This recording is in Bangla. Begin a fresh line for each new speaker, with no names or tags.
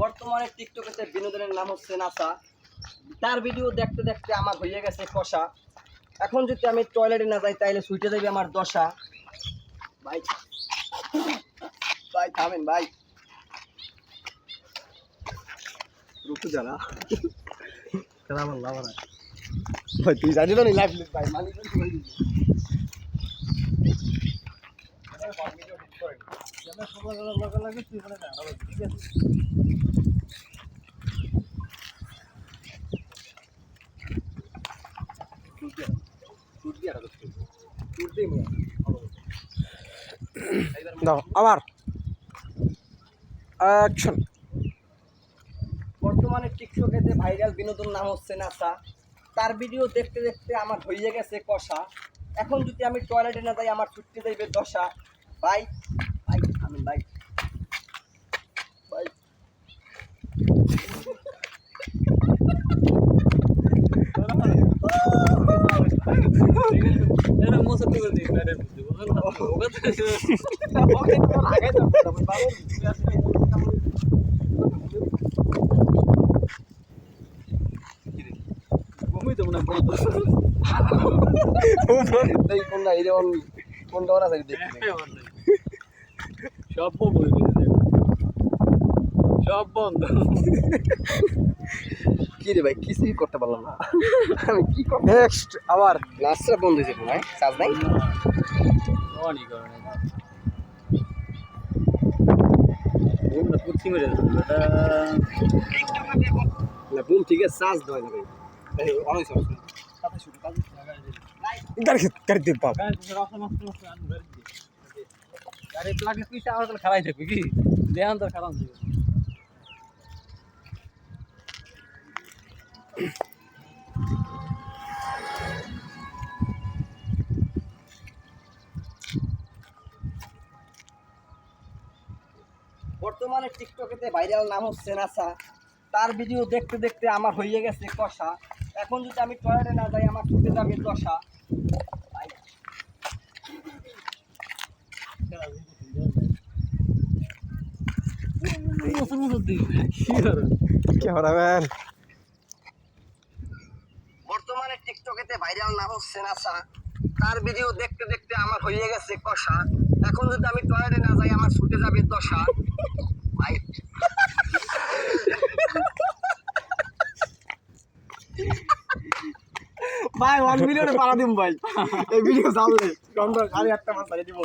বর্তমানে টিকটকেতে বিনোদনের নাম হচ্ছে নাসা। তার ভিডিও দেখতে দেখতে আমার হয়ে গেছে কষা। এখন যদি আমি টয়লেটে না যাই তাইলে ছুটে যাবে আমার দশা। ভাই ভাই থামেন ভাই, রুকু জানা আমার লাভ না ভাই, তুই জানি না লাইভ ভাই মালিক
দাও আবার অ্যাকশন।
বর্তমানে টিকটকেতে ভাইরাল বিনোদন নাম হচ্ছে নাসা। তার ভিডিও দেখতে দেখতে আমার হয়ে গেছে কষা। এখন যদি আমি টয়লেটে না যাই আমার ছুটতে যাইবে দশা। ভাই ভাই আমি ভাই ভাই
সব বন্ধ।
কি রে ভাই, কিছুই করতে পারলাম না আমি কি করব।
নেক্সট আবার
লাস্টটা বন্ধ হয়েছে ভাই, চার্জ নাই।
অনই করে না। ওটা পুচি মেরে দিল এটা।
না বুম ঠিক আছে, চার্জ দেয় না ভাই। এই অনেক চার্জ সাথে শুরু কাজ
গাড়ি দে বাপ।
গাড়ি লাগলে পিছে আমার তাহলে খারাই থাকবে কি দেহান তোর খারাপ থাকবে।
বর্তমানে টিকটকেতে ভাইরাল নাম হচ্ছে নাসা। তার ভিডিও দেখতে দেখতে আমার হয়ে গেছে কষা। এখন যদি আমি টয়লেটে না যাই আমার ছুটে যাবে দশা।
কি হরাবেন?
বর্তমানে টিকটকেতে ভাইরাল নাম হচ্ছে নাসা। তার ভিডিও দেখতে দেখতে আমার হয়ে গেছে কষা। এখন যদি আমি টয়লেটে না যাই আমার ছুটে যাবে দশা। ভাই
ভাই 1 মিলিয়নে পাড়া দিম ভাই। এই ভিডিও যাবে। 1.5 মাস ধরে দিব।